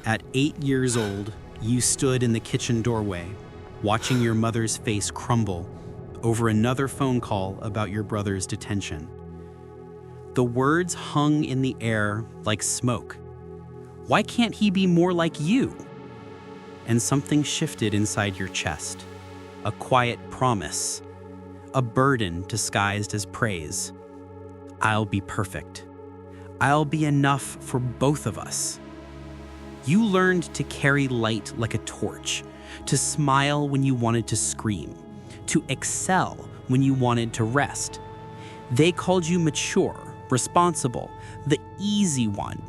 At 8 years old, you stood in the kitchen doorway, watching your mother's face crumble over another phone call about your brother's detention. The words hung in the air like smoke. Why can't he be more like you? And something shifted inside your chest. A quiet promise. A burden disguised as praise. I'll be perfect. I'll be enough for both of us. You learned to carry light like a torch, to smile when you wanted to scream, to excel when you wanted to rest. They called you mature, responsible, the easy one.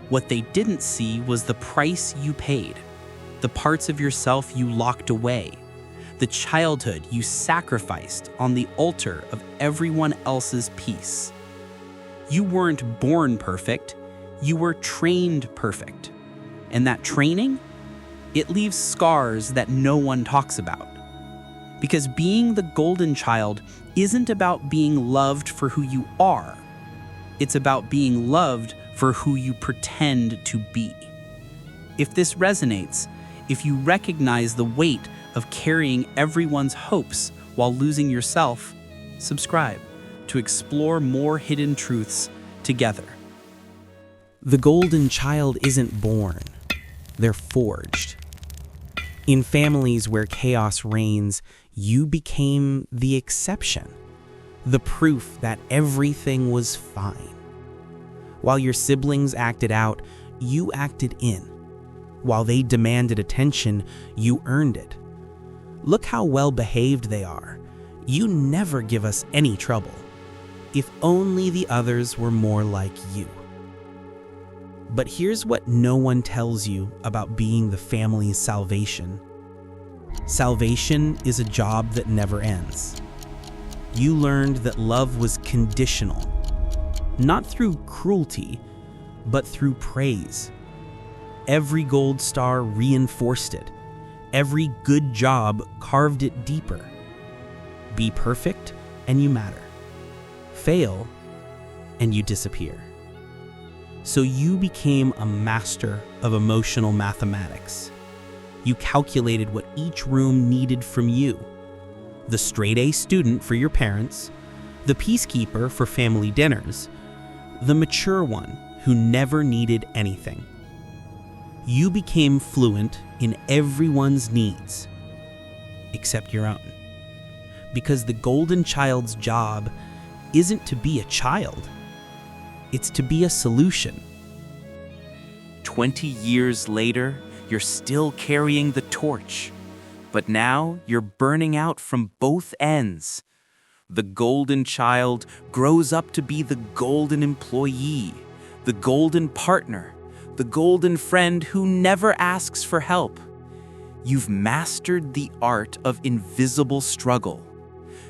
What they didn't see was the price you paid, the parts of yourself you locked away, the childhood you sacrificed on the altar of everyone else's peace. You weren't born perfect, you were trained perfect. And that training, it leaves scars that no one talks about. Because being the golden child isn't about being loved for who you are. It's about being loved for who you pretend to be. If this resonates, if you recognize the weight of carrying everyone's hopes while losing yourself, subscribe to explore more hidden truths together. The golden child isn't born, they're forged. In families where chaos reigns, you became the exception, the proof that everything was fine. While your siblings acted out, you acted in. While they demanded attention, you earned it. Look how well behaved they are. You never give us any trouble. If only the others were more like you. But here's what no one tells you about being the family's salvation. Salvation is a job that never ends. You learned that love was conditional, not through cruelty, but through praise. Every gold star reinforced it. Every good job carved it deeper. Be perfect and you matter. Fail and you disappear. So you became a master of emotional mathematics. You calculated what each room needed from you. The straight-A student for your parents, the peacekeeper for family dinners, the mature one who never needed anything. You became fluent in everyone's needs, except your own. Because the golden child's job isn't to be a child. It's to be a solution. 20 years later, you're still carrying the torch, but now you're burning out from both ends. The golden child grows up to be the golden employee, the golden partner, the golden friend who never asks for help. You've mastered the art of invisible struggle.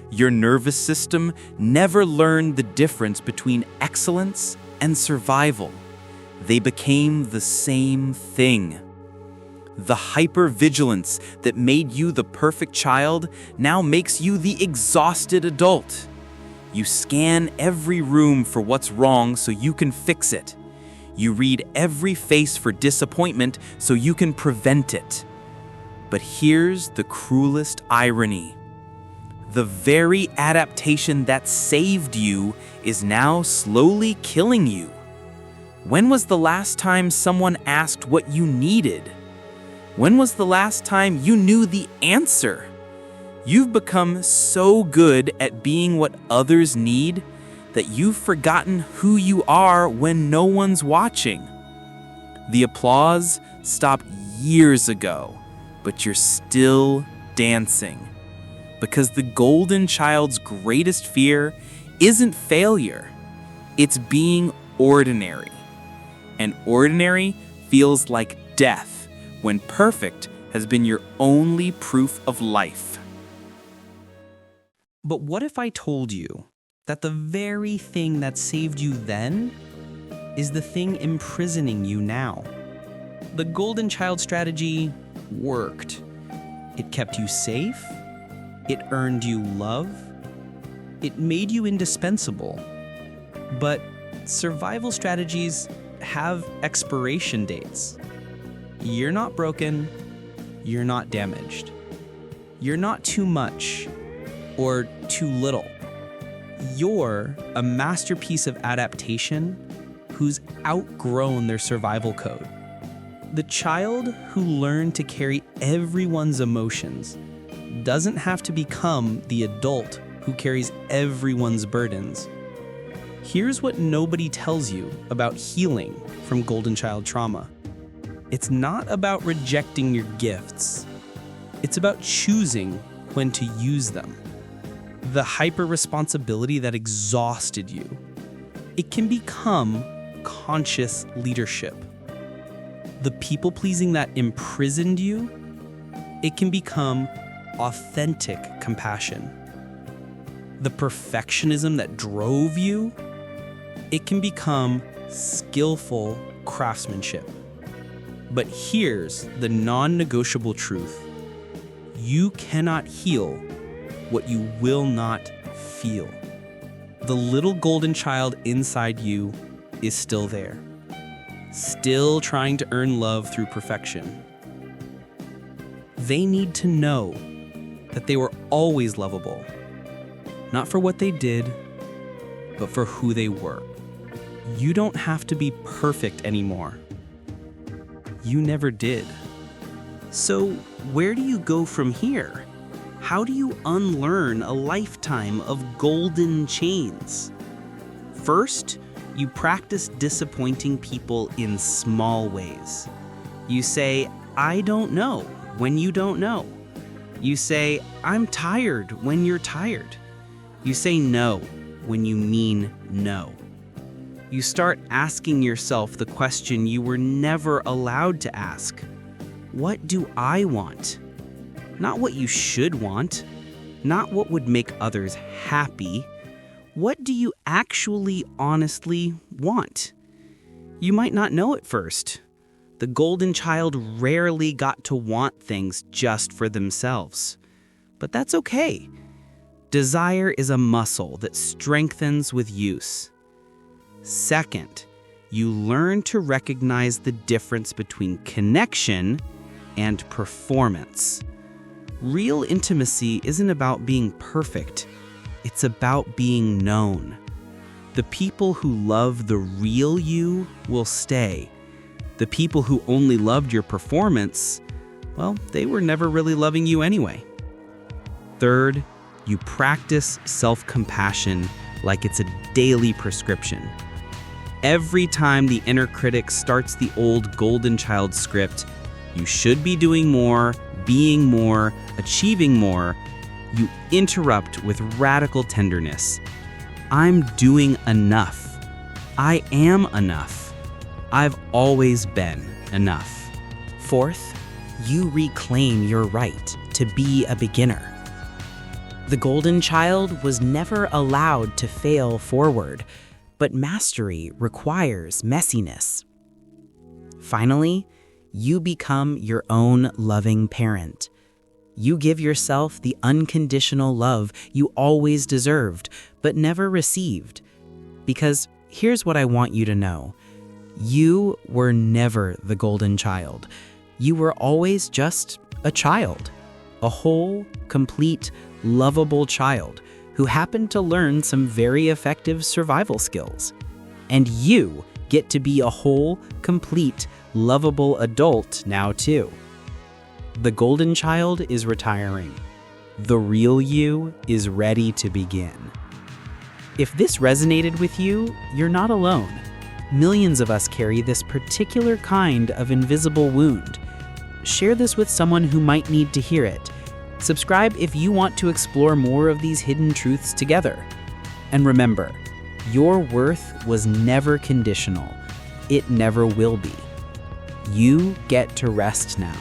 Your nervous system never learned the difference between excellence and survival. They became the same thing. The hypervigilance that made you the perfect child now makes you the exhausted adult. You scan every room for what's wrong so you can fix it. You read every face for disappointment so you can prevent it. But here's the cruelest irony. The very adaptation that saved you is now slowly killing you. When was the last time someone asked what you needed? When was the last time you knew the answer? You've become so good at being what others need that you've forgotten who you are when no one's watching. The applause stopped years ago, but you're still dancing. Because the golden child's greatest fear isn't failure, it's being ordinary. And ordinary feels like death when perfect has been your only proof of life. But what if I told you that the very thing that saved you then is the thing imprisoning you now? The golden child strategy worked. It kept you safe. It earned you love. It made you indispensable. But survival strategies have expiration dates. You're not broken. You're not damaged. You're not too much or too little. You're a masterpiece of adaptation who's outgrown their survival code. The child who learned to carry everyone's emotions doesn't have to become the adult who carries everyone's burdens. Here's what nobody tells you about healing from golden child trauma. It's not about rejecting your gifts. It's about choosing when to use them. The hyper-responsibility that exhausted you, it can become conscious leadership. The people-pleasing that imprisoned you, it can become authentic compassion. The perfectionism that drove you, it can become skillful craftsmanship. But here's the non-negotiable truth. You cannot heal what you will not feel. The little golden child inside you is still there, still trying to earn love through perfection. They need to know that they were always lovable, not for what they did, but for who they were. You don't have to be perfect anymore. You never did. So, where do you go from here? How do you unlearn a lifetime of golden chains? First, you practice disappointing people in small ways. You say, I don't know, when you don't know. You say, I'm tired, when you're tired. You say no, when you mean no. You start asking yourself the question you were never allowed to ask. What do I want? Not what you should want, not what would make others happy. What do you actually honestly want? You might not know at first. The golden child rarely got to want things just for themselves. But that's okay. Desire is a muscle that strengthens with use. Second, you learn to recognize the difference between connection and performance. Real intimacy isn't about being perfect. It's about being known. The people who love the real you will stay. The people who only loved your performance, well, they were never really loving you anyway. Third, you practice self-compassion like it's a daily prescription. Every time the inner critic starts the old golden child script, you should be doing more, being more, achieving more, you interrupt with radical tenderness. I'm doing enough. I am enough. I've always been enough. Fourth, you reclaim your right to be a beginner. The golden child was never allowed to fail forward, but mastery requires messiness. Finally, you become your own loving parent. You give yourself the unconditional love you always deserved, but never received. Because here's what I want you to know. You were never the golden child. You were always just a child. A whole, complete, lovable child who happened to learn some very effective survival skills. And you get to be a whole, complete, lovable adult now too. The golden child is retiring. The real you is ready to begin. If this resonated with you, you're not alone. Millions of us carry this particular kind of invisible wound. Share this with someone who might need to hear it. Subscribe if you want to explore more of these hidden truths together. And remember, your worth was never conditional. It never will be. You get to rest now.